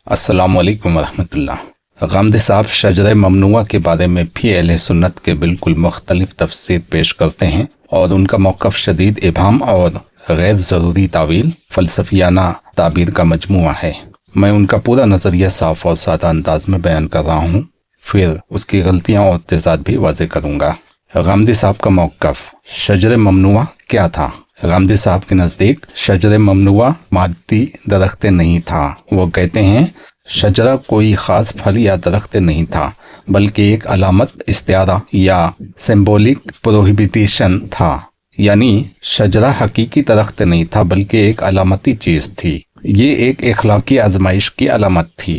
अस्सलाम वालेकुम वरहमतुल्लाह। गामदी साहब शजर ममनुआ के बारे में भी अहले सुन्नत के बिल्कुल मुख्तलिफ तफसीर पेश करते हैं और उनका मौक़िफ़ शदीद इबहम और गैर ज़रूरी तावील फ़लसफ़ियाना ताबीर का मजमुआ है। मैं उनका पूरा नज़रिया साफ़ और सादा अंदाज में बयान कर रहा हूँ, फिर उसकी गलतियाँ और तेज़ाद भी वाज़े करूँगा। गामदी साहब का मौक़िफ़ शजर ममनुआ क्या था? गामदी साहब के नज़दीक शजर ममनुआ मादी दरख्त नहीं था। वो कहते हैं शजरा कोई ख़ास फल या दरख्त नहीं था, बल्कि एक अलामत, इस्तिआरा या सिंबॉलिक प्रोहिबिटेशन था। यानी शजरा हकीकी दरख्त नहीं था, बल्कि एक अलामती चीज़ थी। ये एक इखलाकी आजमाइश की अलामत थी।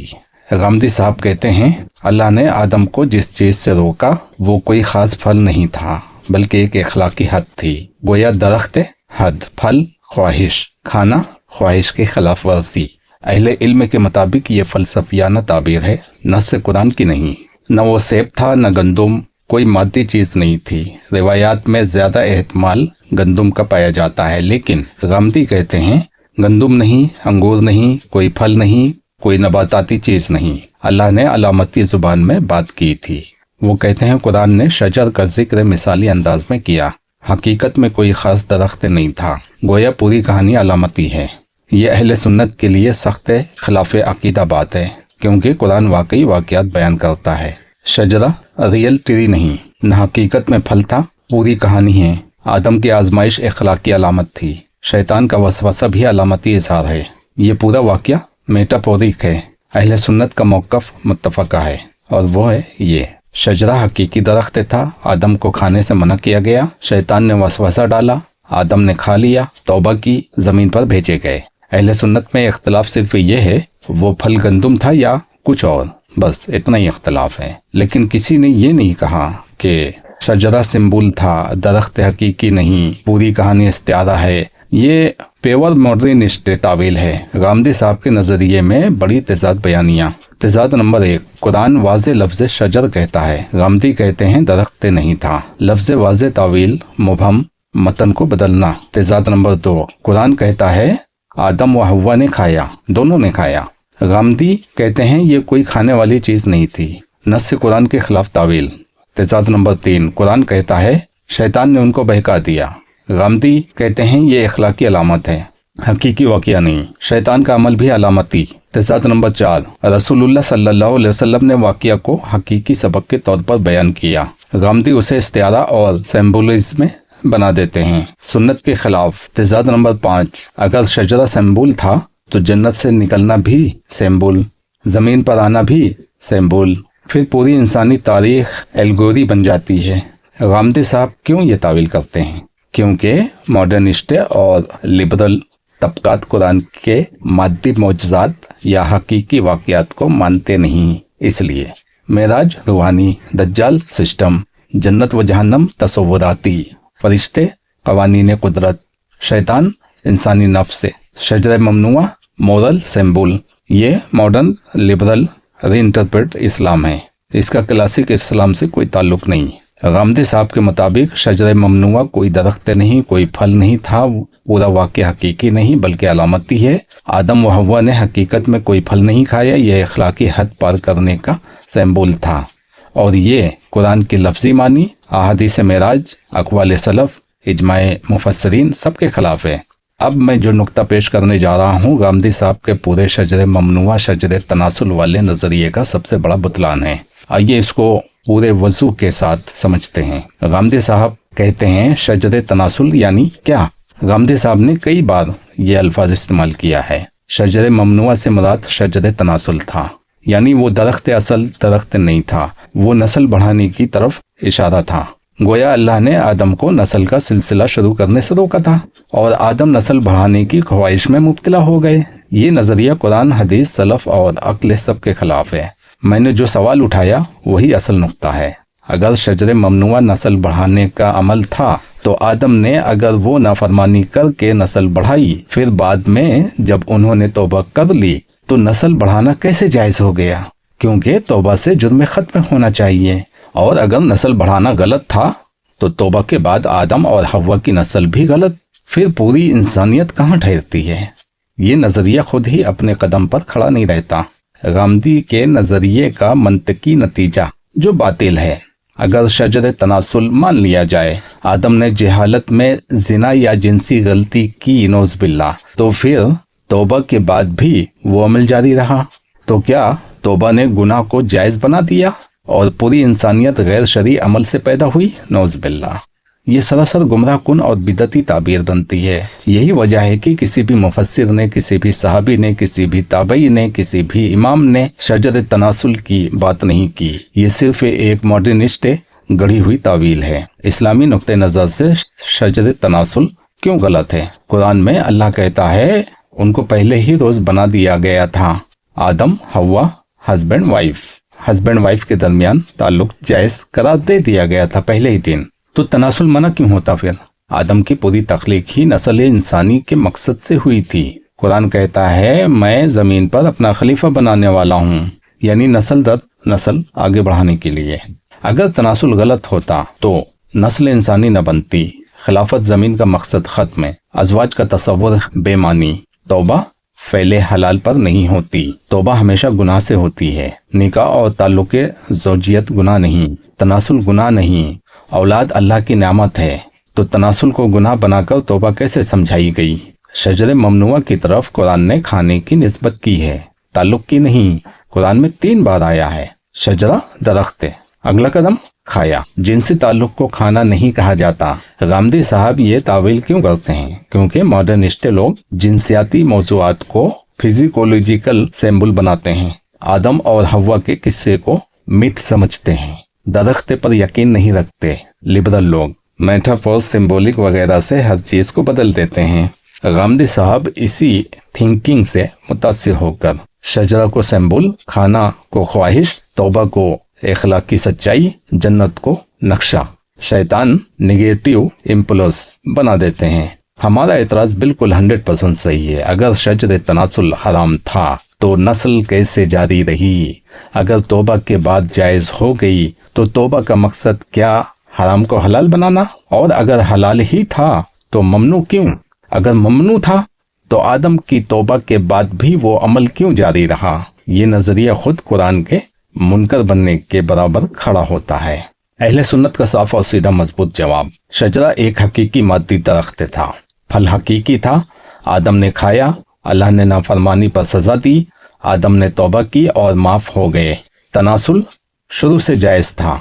गामदी साहब कहते हैं अल्लाह ने आदम को जिस चीज़ से रोका वो कोई ख़ास फल नहीं था, बल्कि एक इखलाकी हद थी। गोया दरख्त हद, फल ख्वाहिश, खाना ख्वाहिश की खिलाफ वर्जी। अहले इल्म के मुताबिक ये फ़लसफ़ियाना ताबीर है, नस्स कुरान की नहीं। न वो सेब था न गंदुम, कोई मादी चीज़ नहीं थी। रिवायात में ज़्यादा एहतमाल गंदुम का पाया जाता है, लेकिन गामदी कहते हैं गंदुम नहीं, अंगूर नहीं, कोई फल नहीं, कोई नबाताती चीज़ नहीं। अल्लाह ने अलामती ज़ुबान में बात की थी। वो कहते हैं कुरान ने शजर का जिक्र मिसाली अंदाज में किया। हकीकत में कोई ख़ास दरख्त नहीं था, गोया पूरी कहानी अलामती है। ये अहले सुन्नत के लिए सख्त खिलाफ अकीदा बात है, क्योंकि कुरान वाकई वाक़यात बयान करता है। शजरा रियल ट्री नहीं, न हकीकत में फल था, पूरी कहानी है। आदम की आजमाइश अखलाकी अलामत थी। शैतान का वसवसा भी अलामती इज़हार है। ये पूरा वाक़या मेटाफोरिक है। अहले सुन्नत का मौक़िफ़ मुत्तफ़क़ा है और वो है ये, शजरा हकीकी दरख्त था, आदम को खाने से मना किया गया, शैतान ने वसवसा डाला, आदम ने खा लिया, तौबा की, ज़मीन पर भेजे गए। अहले सुन्नत में इख्तलाफ सिर्फ ये है वो फल गंदुम था या कुछ और, बस इतना ही इख्तलाफ है। लेकिन किसी ने ये नहीं कहा कि शजरा सिंबल था, दरख्त हकीकी नहीं, पूरी कहानी इस्तिआरा है। ये पेवर मॉडर्निस्ट तावील है। गामदी साहब के नज़रिए में बड़ी तेज़ाद बयानियाँ। तेज़ाद नंबर 1, कुरान वाज़े लफ्ज़ शजर कहता है, गामदी कहते हैं दरख्त नहीं था। लफ्ज़ वाज़े तावील मुबहम, मतन को बदलना। तेज़ाद नंबर 2, कुरान कहता है आदम व हव्वा ने खाया, दोनों ने खाया। गामदी कहते हैं ये कोई खाने वाली चीज़ नहीं थी, नस्स कुरान के खिलाफ तावील। तेज़ाद नंबर 3, कुरान कहता है शैतान ने उनको बहका दिया। गामदी कहते हैं ये इखलाकी अलामत है, हकीकी वाक़या नहीं। शैतान का अमल भी अलामती। तेज़ाद नंबर 4, रसूलुल्लाह सल्लल्लाहु अलैहि वसल्लम ने वाक़या को हकीकी सबक के तौर पर बयान किया। गामदी उसे इस्तिआरा और सिंबोलिज्म में बना देते हैं, सुन्नत के खिलाफ। तेज़ाद नंबर 5, अगर शजरा सिंबल था तो जन्नत से निकलना भी सिंबल, ज़मीन पर आना भी सिंबल, फिर पूरी इंसानी तारीख एल्गोरी बन जाती है। गामदी साहब क्यों ये तावील करते हैं? क्योंकि मॉडर्निस्ट और लिबरल तबकात कुरान के मादी मौजज़ात या हकीकी वाक़यात को मानते नहीं। इसलिए मेराज रूहानी, दज्जाल सिस्टम, जन्नत व जहन्नम तसव्वुराती, फरिश्ते क़वानीन कुदरत, शैतान इंसानी नफ्स, शजर ममनुआ मोरल सिंबल, ये मॉडर्न लिबरल रीइंटरप्रेट इस्लाम है। इसका क्लासिक इस्लाम से कोई ताल्लुक़ नहीं। गामदी साहब के मुताबिक शजर ममनुआ कोई दरख्त नहीं, कोई फल नहीं था, पूरा वाक़या हकीकी नहीं बल्कि अलामती है। आदम व हव्वा ने हकीकत में कोई फल नहीं खाया, यह अखलाकी हद पार करने का सिंबल था। और ये कुरान की लफ्ज़ी मानी, अहादीस मेराज, अक़वाल सलफ़, इजमाए मुफस्सरीन सबके खिलाफ है। अब मैं जो नुक्ता पेश करने जा रहा हूँ गामदी साहब के पूरे शजर ममनुआ शजर तनासुल वाले नज़रिए का सबसे बड़ा बुतलान है। आइए इसको पूरे वजू के साथ समझते हैं। गामदी साहब कहते हैं शजर तनासुल यानी क्या? गामदी साहब ने कई बार ये अल्फाज इस्तेमाल किया है। शजर ममनुआ से मुराद शजर तनासुल था, यानी वो दरख्त असल दरख्त नहीं था, वो नस्ल बढ़ाने की तरफ इशारा था। गोया अल्लाह ने आदम को नस्ल का सिलसिला शुरू करने से रोका था और आदम नस्ल बढ़ाने की ख्वाहिश में मुब्तला हो गए। ये नज़रिया कुरान, हदीस, सलफ़ और अक्ल सब के खिलाफ है। मैंने जो सवाल उठाया वही असल नुक्ता है। अगर शजर ममनुआ नस्ल बढ़ाने का अमल था तो आदम ने अगर वो नाफरमानी करके नस्ल बढ़ाई, फिर बाद में जब उन्होंने तौबा कर ली तो नस्ल बढ़ाना कैसे जायज़ हो गया? क्योंकि तौबा से जुर्म ख़त्म होना चाहिए। और अगर नस्ल बढ़ाना गलत था तो तौबा के बाद आदम और हव्वा की नस्ल भी गलत, फिर पूरी इंसानियत कहाँ ठहरती है? ये नज़रिया खुद ही अपने कदम पर खड़ा नहीं रहता। गामदी के नजरिए का मंतकी नतीजा जो बातिल है। अगर शजर तनासुल मान लिया जाए, आदम ने जहालत में जिना या जिनसी गलती की नौज़ बिल्लाह, तो फिर तौबा के बाद भी वो अमल जारी रहा। तो क्या तौबा ने गुनाह को जायज़ बना दिया और पूरी इंसानियत गैर शरई अमल से पैदा हुई? नौज़ बिल्लाह। ये सरासर गुमराह कुन और बिदती ताबीर बनती है। यही वजह है कि किसी भी मुफस्सिर ने, किसी भी सहाबी ने, किसी भी ताबई ने, किसी भी इमाम ने शजर तनासुल की बात नहीं की। ये सिर्फ एक मॉडर्निस्ट गढ़ी हुई तावील है। इस्लामी नुक्ते नज़र से शजर तनासुल क्यों गलत है? कुरान में अल्लाह कहता है उनको पहले ही रोज बना दिया गया था। आदम हव्वा हस्बैंड वाइफ के दरमियान ताल्लुक जायज करार दे दिया गया था पहले ही दिन। तो तनासुल मना क्यों होता फिर? आदम की पूरी तख्लीक ही नस्ल इंसानी के मकसद से हुई थी। कुरान कहता है मैं जमीन पर अपना खलीफा बनाने वाला हूँ, यानी नस्ल दर नस्ल आगे बढ़ाने के लिए। अगर तनासुल गलत होता तो नस्ल इंसानी न बनती, खिलाफत जमीन का मकसद खत्म है, अजवाज का तसव्वुर बेमानी, तौबा फैले हलाल पर नहीं होती। तौबा हमेशा गुनाह से होती है। निकाह और ताल्लुक़े ज़ौजियत गुनाह नहीं, तनासुल गुनाह नहीं। औलाद अल्लाह की नेमत है, तो तनासुल को गुनाह बनाकर तौबा कैसे समझाई गई? शजर ममनुआ की तरफ कुरान ने खाने की निस्बत की है, ताल्लुक की नहीं। कुरान में 3 बार आया है। शजरा दरख्त है, अगला कदम खाया। जिनसी ताल्लुक को खाना नहीं कहा जाता। गामदी साहब ये तावील क्यों करते हैं? क्योंकि मॉडर्निस्ट लोग जिनसियाती मौज़ूआत को फिजिकोलॉजिकल सिंबल बनाते हैं। आदम और हव्वा के किस्से को मिथ समझते हैं। दरख्त पर यकीन नहीं रखते। लिबरल लोग मेटाफोर, सिंबॉलिक वगैरह से हर चीज को बदल देते हैं। गामदी साहब इसी थिंकिंग से मुतासिर होकर शजरा को सिंबल, खाना को ख्वाहिश, तौबा को इखलाकी सच्चाई, जन्नत को नक्शा, शैतान नेगेटिव इम्पल्स बना देते हैं। हमारा एतराज बिल्कुल 100% सही है। अगर शजर तनासुल हराम था तो नस्ल कैसे जारी रही? अगर तौबा के बाद जायज हो गई तो तौबा का मकसद क्या हराम को हलाल बनाना? और अगर हलाल ही था तो ममनू क्यों? अगर ममनू था तो आदम की तौबा के बाद भी वो अमल क्यों जारी रहा? ये नजरिया खुद कुरान के मुनकर बनने के बराबर खड़ा होता है। अहले सुन्नत का साफ और सीधा मजबूत जवाब, शजरा एक हकीकी मादी दरख्त था, फल हकीकी था। आदम ने खाया, अल्लाह ने नाफरमानी पर सजा दी, आदम ने तौबा की और माफ हो गए। तनासुल शुरू से जायज था,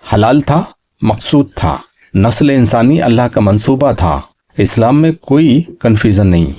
हलाल था, मकसूद था। नस्ल इंसानी अल्लाह का मंसूबा था। इस्लाम में कोई कन्फ्यूजन नहीं।